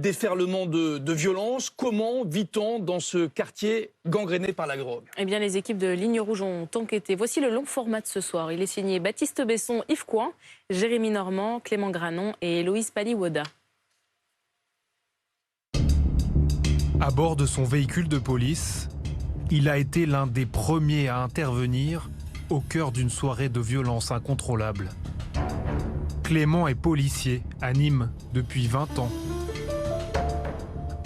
déferlement de violence. Comment vit-on dans ce quartier gangréné par la drogue? Eh bien, les équipes de Ligne Rouge ont enquêté. Voici le long format de ce soir. Il est signé Baptiste Besson, Yves Coin, Jérémy Normand, Clément Granon et Héloïse Paliwoda. À bord de son véhicule de police, il a été l'un des premiers à intervenir au cœur d'une soirée de violence incontrôlable. Clément est policier à Nîmes depuis 20 ans.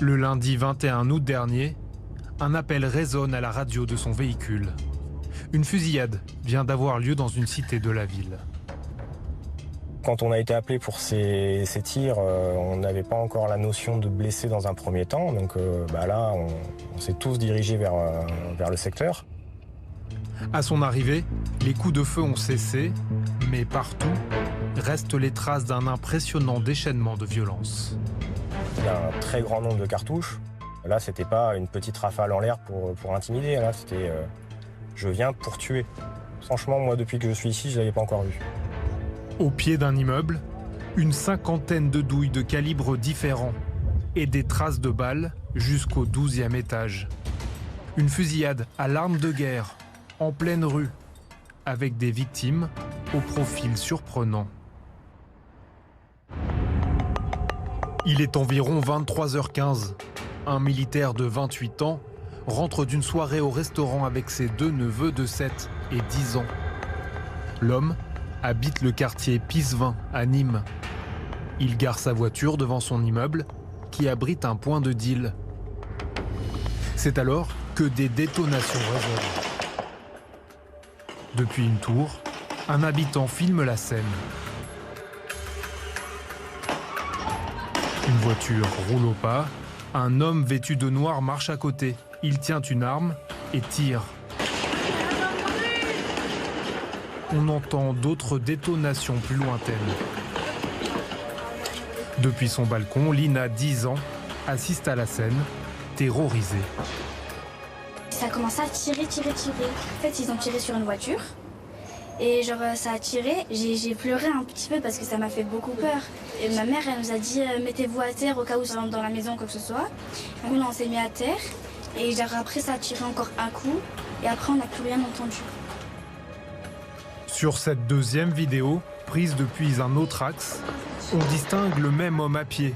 Le lundi 21 août dernier, un appel résonne à la radio de son véhicule. Une fusillade vient d'avoir lieu dans une cité de la ville. Quand on a été appelé pour ces tirs, on n'avait pas encore la notion de blessés dans un premier temps. Donc là, on s'est tous dirigés vers le secteur. À son arrivée, les coups de feu ont cessé, mais partout restent les traces d'un impressionnant déchaînement de violence. Il y a un très grand nombre de cartouches. Là, c'était pas une petite rafale en l'air pour intimider. Là, c'était je viens pour tuer. Franchement, moi, depuis que je suis ici, je l'avais pas encore vu. Au pied d'un immeuble, une cinquantaine de douilles de calibres différents et des traces de balles jusqu'au 12e étage. Une fusillade à l'arme de guerre, en pleine rue, avec des victimes au profil surprenant. Il est environ 23h15. Un militaire de 28 ans rentre d'une soirée au restaurant avec ses deux neveux de 7 et 10 ans. L'homme habite le quartier Pisevin à Nîmes. Il gare sa voiture devant son immeuble qui abrite un point de deal. C'est alors que des détonations résonnent. Depuis une tour, un habitant filme la scène. Une voiture roule au pas, un homme vêtu de noir marche à côté. Il tient une arme et tire. On entend d'autres détonations plus lointaines. Depuis son balcon, Lina, 10 ans, assiste à la scène, terrorisée. Ça a commencé à tirer. En fait, ils ont tiré sur une voiture. Et ça a tiré. J'ai pleuré un petit peu parce que ça m'a fait beaucoup peur. Et ma mère, elle nous a dit mettez-vous à terre au cas où ça rentre dans la maison, quoi que ce soit. Nous, on s'est mis à terre. Et après, ça a tiré encore un coup. Et après, on n'a plus rien entendu. Sur cette deuxième vidéo, prise depuis un autre axe, on distingue le même homme à pied.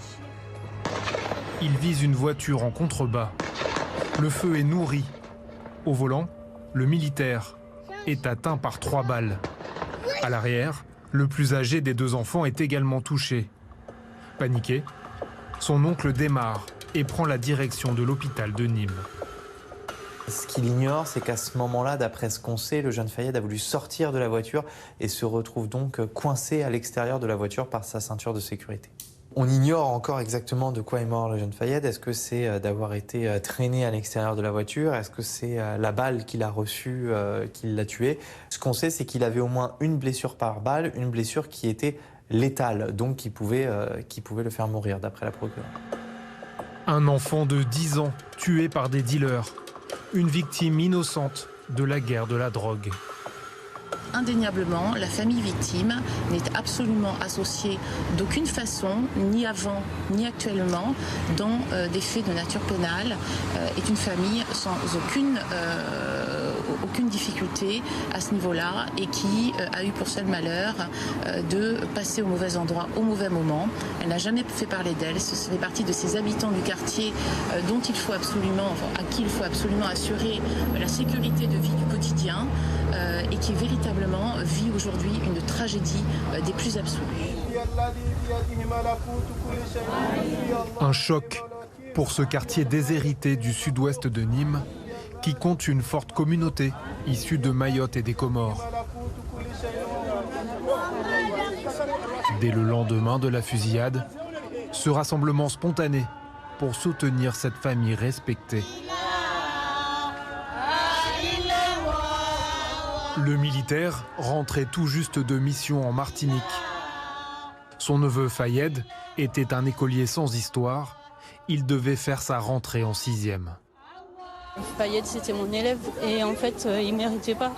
Il vise une voiture en contrebas. Le feu est nourri. Au volant, le militaire est atteint par 3 balles. À l'arrière, le plus âgé des 2 enfants est également touché. Paniqué, son oncle démarre et prend la direction de l'hôpital de Nîmes. Ce qu'il ignore, c'est qu'à ce moment-là, d'après ce qu'on sait, le jeune Fayed a voulu sortir de la voiture et se retrouve donc coincé à l'extérieur de la voiture par sa ceinture de sécurité. On ignore encore exactement de quoi est mort le jeune Fayed. Est-ce que c'est d'avoir été traîné à l'extérieur de la voiture? Est-ce que c'est la balle qu'il a reçue qui l'a tué? Ce qu'on sait, c'est qu'il avait au moins une blessure par balle, une blessure qui était létale, donc qui pouvait le faire mourir, d'après la procureure. Un enfant de 10 ans tué par des dealers. Une victime innocente de la guerre de la drogue. Indéniablement, la famille victime n'est absolument associée d'aucune façon, ni avant ni actuellement, dans des faits de nature pénale, est une famille sans aucune difficulté à ce niveau-là et qui a eu pour seul malheur de passer au mauvais endroit au mauvais moment. Elle n'a jamais fait parler d'elle, ce fait partie de ces habitants du quartier à qui il faut absolument assurer la sécurité de vie du quotidien et qui véritablement vit aujourd'hui une tragédie des plus absolues. Un choc pour ce quartier déshérité du sud-ouest de Nîmes qui compte une forte communauté issue de Mayotte et des Comores. Dès le lendemain de la fusillade, ce rassemblement spontané pour soutenir cette famille respectée. Le militaire rentrait tout juste de mission en Martinique. Son neveu Fayed était un écolier sans histoire. Il devait faire sa rentrée en 6e. Fayed, c'était mon élève et en fait, il ne méritait pas.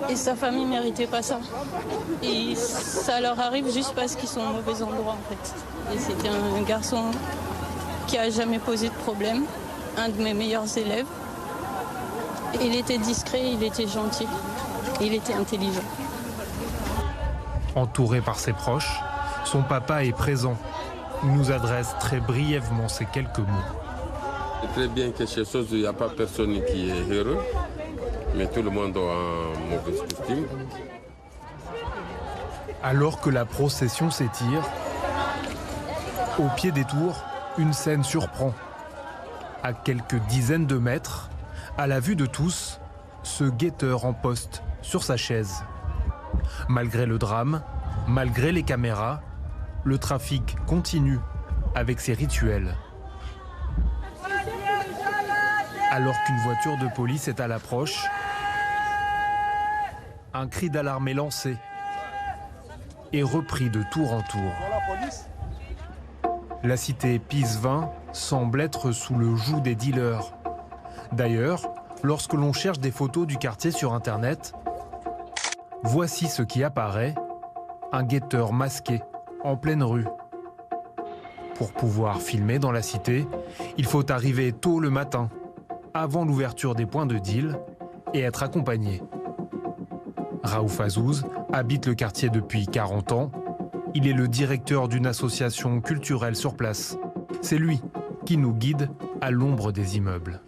Et sa famille ne méritait pas ça. Et ça leur arrive juste parce qu'ils sont au mauvais endroit en fait. Et c'était un garçon qui a jamais posé de problème, un de mes meilleurs élèves. Il était discret, il était gentil, il était intelligent. Entouré par ses proches, son papa est présent. Il nous adresse très brièvement ces quelques mots. C'est très bien que chez chose, il n'y a pas personne qui est heureux, mais tout le monde a un mauvais costume. Alors que la procession s'étire, au pied des tours, une scène surprend. À quelques dizaines de mètres, à la vue de tous, ce guetteur en poste sur sa chaise. Malgré le drame, malgré les caméras, le trafic continue avec ses rituels. Alors qu'une voiture de police est à l'approche, un cri d'alarme est lancé et repris de tour en tour. La cité Pise-20 semble être sous le joug des dealers. D'ailleurs, lorsque l'on cherche des photos du quartier sur Internet, voici ce qui apparaît, un guetteur masqué en pleine rue. Pour pouvoir filmer dans la cité, il faut arriver tôt le matin, avant l'ouverture des points de deal, et être accompagné. Raouf Azouz habite le quartier depuis 40 ans. Il est le directeur d'une association culturelle sur place. C'est lui qui nous guide à l'ombre des immeubles.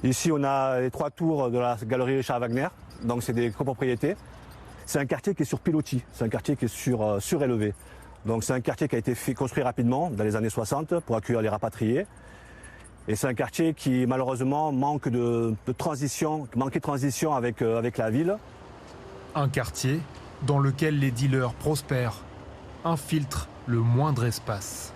Ici, on a les 3 tours de la galerie Richard Wagner, donc c'est des copropriétés. C'est un quartier qui est sur pilotis, c'est un quartier qui est surélevé. Donc c'est un quartier qui a été construit rapidement dans les années 60 pour accueillir les rapatriés. Et c'est un quartier qui malheureusement manquait de transition avec la ville. Un quartier dans lequel les dealers prospèrent, infiltrent le moindre espace.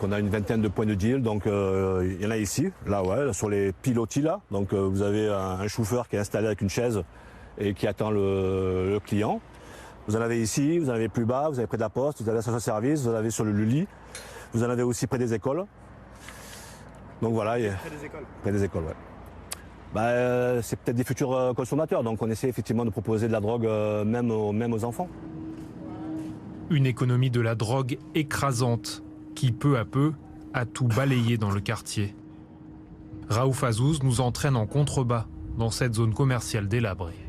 On a une vingtaine de points de deal, donc il y en a ici, là ouais, sur les pilotis là. Donc vous avez un chauffeur qui est installé avec une chaise et qui attend le client. Vous en avez ici, vous en avez plus bas, vous avez près de la poste, vous avez la station-service, vous en avez sur le Lully, vous en avez aussi près des écoles. Donc voilà. Près des écoles. Près des écoles, ouais. C'est peut-être des futurs consommateurs, donc on essaie effectivement de proposer de la drogue même aux enfants. Une économie de la drogue écrasante qui, peu à peu, a tout balayé dans le quartier. Raouf Azouz nous entraîne en contrebas dans cette zone commerciale délabrée.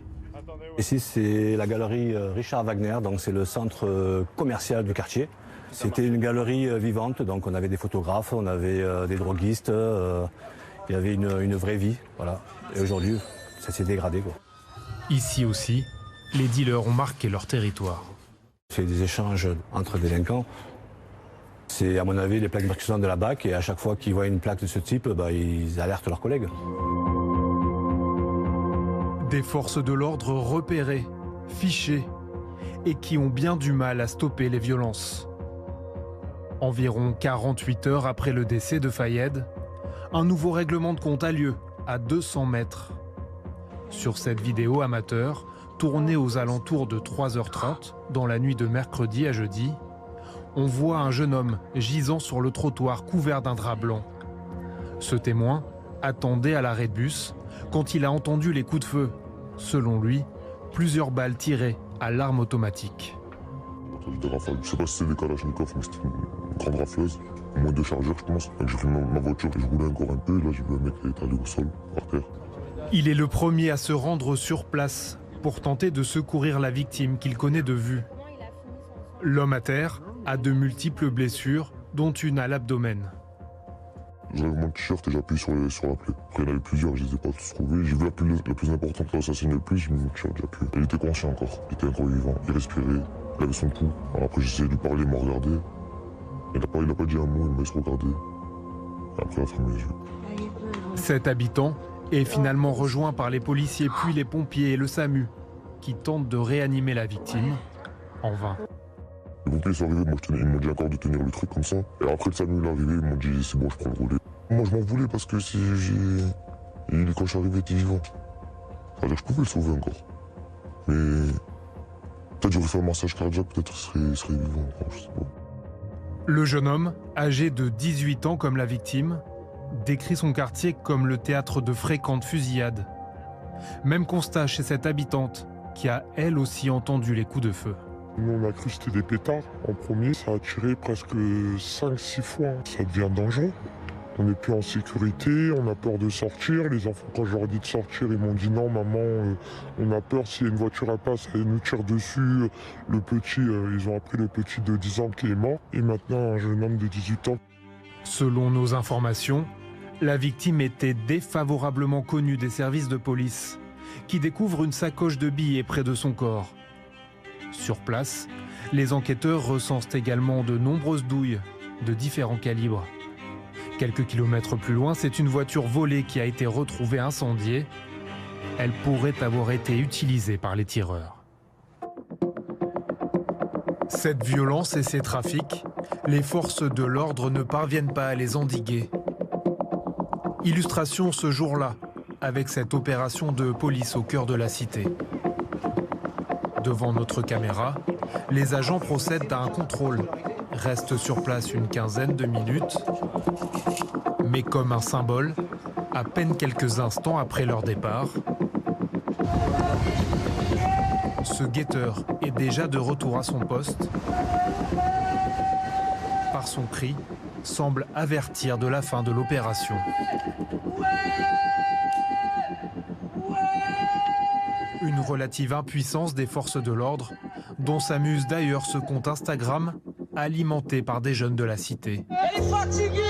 Ici, c'est la galerie Richard Wagner, donc c'est le centre commercial du quartier. C'était une galerie vivante, donc on avait des photographes, on avait des droguistes, il y avait une vraie vie, voilà. Et aujourd'hui, ça s'est dégradé, quoi. Ici aussi, les dealers ont marqué leur territoire. C'est des échanges entre délinquants. C'est à mon avis les plaques d'immatriculation de la BAC et à chaque fois qu'ils voient une plaque de ce type, ils alertent leurs collègues. Des forces de l'ordre repérées, fichées et qui ont bien du mal à stopper les violences. Environ 48 heures après le décès de Fayed, un nouveau règlement de compte a lieu à 200 mètres. Sur cette vidéo amateur, tournée aux alentours de 3h30 dans la nuit de mercredi à jeudi, on voit un jeune homme gisant sur le trottoir couvert d'un drap blanc. Ce témoin attendait à l'arrêt de bus quand il a entendu les coups de feu. Selon lui, plusieurs balles tirées à l'arme automatique. Des rafales. Je sais pas si c'est des Kalachnikov, mais c'était une grande rafleuse. Moins de chargeurs, je pense. Donc j'ai pris ma voiture et je roulais encore un peu. Et là, j'ai vu un mec qui est étalé au sol, par terre. Il est le premier à se rendre sur place pour tenter de secourir la victime qu'il connaît de vue. L'homme à terre a de multiples blessures, dont une à l'abdomen. J'avais mon t-shirt et j'ai appuyé sur la plaie. Après, il y en avait plusieurs, je les ai pas tous trouvés. J'ai vu la plus importante, l'assassiné le plus, j'ai mis mon t-shirt, j'ai appuyé. Il était conscient encore, il était encore vivant, il respirait, il avait son pouls. Alors après, j'ai essayé de lui parler, il m'a regardé. Il n'a pas dit un mot, il m'a laissé regarder. Et après, il a fermé les yeux. Cet habitant est finalement rejoint par les policiers, puis les pompiers et le SAMU, qui tentent de réanimer la victime, en vain. Les pompiers sont arrivés, ils m'ont dit encore de tenir le truc comme ça. Et après le SAMU est arrivé, ils m'ont dit c'est bon, je prends le relais. Moi je m'en voulais parce que quand je suis arrivé, il était vivant. C'est-à-dire que je pouvais le sauver encore. Mais peut-être j'aurais fait un massage cardiaque, peut-être il serait vivant encore, je sais pas. Le jeune homme, âgé de 18 ans comme la victime, décrit son quartier comme le théâtre de fréquentes fusillades. Même constat chez cette habitante qui a elle aussi entendu les coups de feu. Nous, on a cru que c'était des pétards. En premier, ça a tiré presque 5-6 fois. Ça devient dangereux. On n'est plus en sécurité, on a peur de sortir. Les enfants, quand je leur ai dit de sortir, ils m'ont dit non maman, on a peur, s'il y a une voiture à passe, elle nous tire dessus. Le petit, ils ont appris le petit de 10 ans qui est mort. Et maintenant un jeune homme de 18 ans. Selon nos informations, la victime était défavorablement connue des services de police, qui découvrent une sacoche de billets près de son corps. Sur place, les enquêteurs recensent également de nombreuses douilles de différents calibres. Quelques kilomètres plus loin, c'est une voiture volée qui a été retrouvée incendiée. Elle pourrait avoir été utilisée par les tireurs. Cette violence et ces trafics, les forces de l'ordre ne parviennent pas à les endiguer. Illustration ce jour-là, avec cette opération de police au cœur de la cité. Devant notre caméra, les agents procèdent à un contrôle, restent sur place une quinzaine de minutes, mais comme un symbole, à peine quelques instants après leur départ, ce guetteur est déjà de retour à son poste. Par son cri, semble avertir de la fin de l'opération. Une relative impuissance des forces de l'ordre, dont s'amuse d'ailleurs ce compte Instagram, alimenté par des jeunes de la cité. Elle est fatiguée,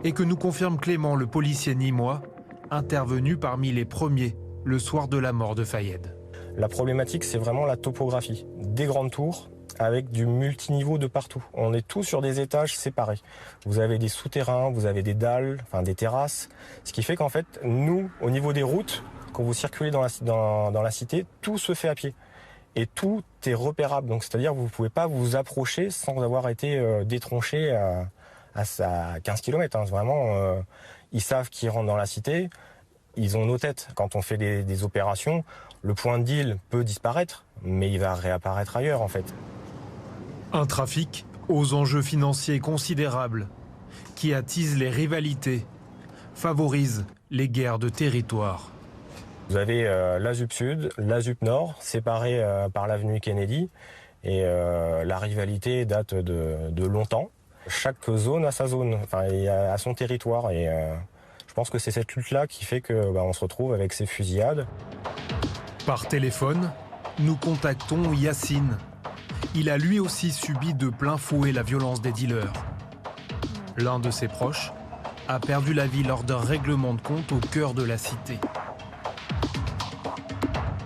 Et que nous confirme Clément, le policier nîmois, intervenu parmi les premiers le soir de la mort de Fayed. La problématique, c'est vraiment la topographie. Des grandes tours avec du multiniveau de partout. On est tous sur des étages séparés. Vous avez des souterrains, vous avez des dalles, enfin des terrasses. Ce qui fait qu'en fait, nous, au niveau des routes, quand vous circulez dans la cité, tout se fait à pied. Et tout est repérable. Donc, c'est-à-dire que vous ne pouvez pas vous approcher sans avoir été détronché à 15 km. Hein. Vraiment, ils savent qu'ils rentrent dans la cité. Ils ont nos têtes. Quand on fait des opérations, le point de deal peut disparaître, mais il va réapparaître ailleurs en fait. Un trafic aux enjeux financiers considérables, qui attise les rivalités, favorise les guerres de territoire. Vous avez la ZUP Sud, la ZUP Nord, séparées par l'avenue Kennedy, et la rivalité date de longtemps. Chaque zone a sa zone, enfin, a son territoire, et je pense que c'est cette lutte-là qui fait que on se retrouve avec ces fusillades. Par téléphone, nous contactons Yacine. Il a lui aussi subi de plein fouet la violence des dealers. L'un de ses proches a perdu la vie lors d'un règlement de compte au cœur de la cité.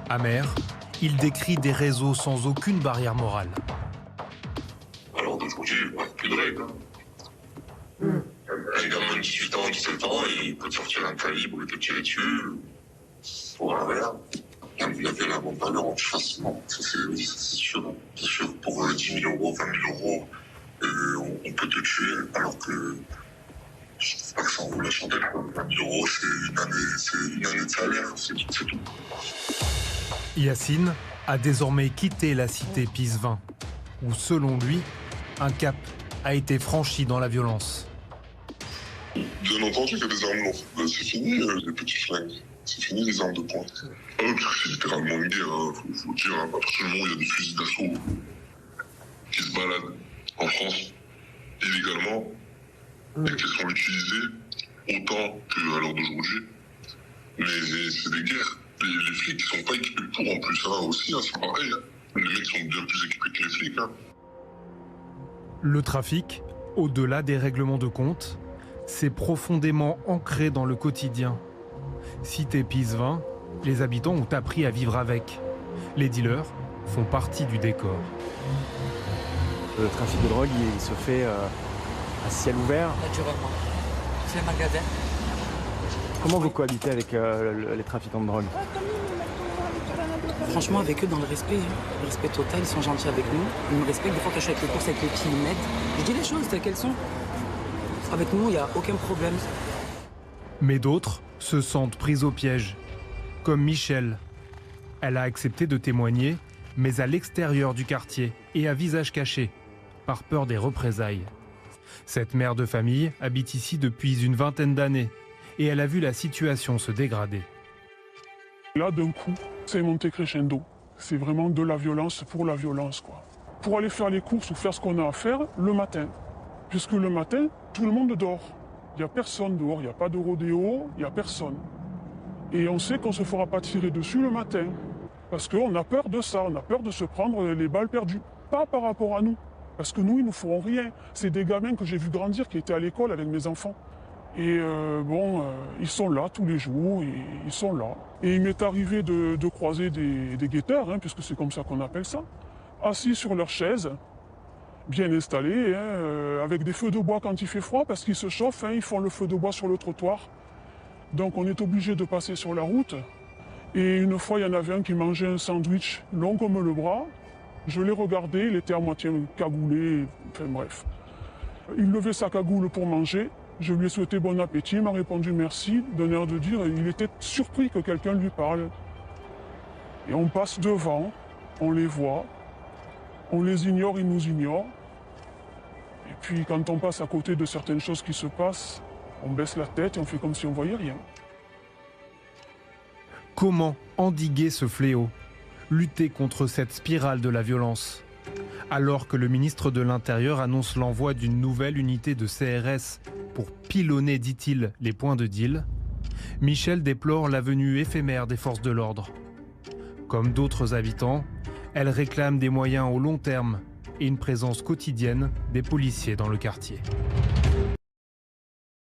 Amer, il décrit des réseaux sans aucune barrière morale. Alors d'aujourd'hui, plus de règles. Un gamin de 18 ans, 17 ans, il peut te sortir un calibre et te tirer dessus pour un verre. Il y avait la bombe à l'heure facilement, ça c'est sûr. C'est sûr, pour 10 000 euros, 20 000 euros, on peut te tuer, alors que je trouve pas que ça en vaut la chandelle. 20 000 euros, c'est une année de salaire, c'est tout. Yacine a désormais quitté la cité Pisevin, où selon lui, un cap a été franchi dans la violence. Bien entendu qu'il y a des armes lourdes, c'est fini les petits flingues. C'est fini les armes de pointe. Ah oui, parce que c'est littéralement une guerre, hein, faut dire. Hein. À partir du moment où il y a des fusils d'assaut qui se baladent en France illégalement et qui sont utilisés autant qu'à l'heure d'aujourd'hui, mais c'est des guerres. Les flics ne sont pas équipés pour en plus, hein, aussi, hein, c'est pareil. Hein. Les mecs sont bien plus équipés que les flics. Hein. Le trafic, au-delà des règlements de compte, c'est profondément ancré dans le quotidien. Cité Pisevin, les habitants ont appris à vivre avec. Les dealers font partie du décor. Le trafic de drogue, il se fait à ciel ouvert. Naturellement. C'est un magasin. Comment vous cohabitez avec les trafiquants de drogue? Franchement, avec eux, dans le respect total, ils sont gentils avec nous. Ils nous respectent. Des fois, quand je fais avec les courses avec les petits, ils m'aident. Je dis les choses telles qu'elles sont. Avec nous, il n'y a aucun problème. Mais d'autres se sentent pris au piège, comme Michel. Elle a accepté de témoigner, mais à l'extérieur du quartier et à visage caché, par peur des représailles. Cette mère de famille habite ici depuis une vingtaine d'années et elle a vu la situation se dégrader. Là, d'un coup, c'est monté crescendo. C'est vraiment de la violence pour la violence, quoi. Pour aller faire les courses ou faire ce qu'on a à faire le matin. Puisque le matin, tout le monde dort. Il n'y a personne dehors, il n'y a pas de rodéo, il n'y a personne. Et on sait qu'on ne se fera pas tirer dessus le matin. Parce qu'on a peur de ça, on a peur de se prendre les balles perdues. Pas par rapport à nous. Parce que nous, ils ne nous feront rien. C'est des gamins que j'ai vus grandir qui étaient à l'école avec mes enfants. Et ils sont là tous les jours, et ils sont là. Et il m'est arrivé de croiser des guetteurs, hein, puisque c'est comme ça qu'on appelle ça, assis sur leurs chaises, bien installés, hein, avec des feux de bois quand il fait froid, parce qu'ils se chauffent, hein, ils font le feu de bois sur le trottoir. Donc on est obligé de passer sur la route. Et une fois, il y en avait un qui mangeait un sandwich long comme le bras. Je l'ai regardé, il était à moitié cagoulé, enfin bref. Il levait sa cagoule pour manger. Je lui ai souhaité bon appétit, il m'a répondu merci, d'un air de dire, il était surpris que quelqu'un lui parle. Et on passe devant, on les voit, on les ignore, ils nous ignorent. Et puis quand on passe à côté de certaines choses qui se passent, on baisse la tête et on fait comme si on voyait rien. Comment endiguer ce fléau? Lutter contre cette spirale de la violence? Alors que le ministre de l'Intérieur annonce l'envoi d'une nouvelle unité de CRS pour pilonner, dit-il, les points de deal, Michel déplore la venue éphémère des forces de l'ordre. Comme d'autres habitants, elle réclame des moyens au long terme et une présence quotidienne des policiers dans le quartier.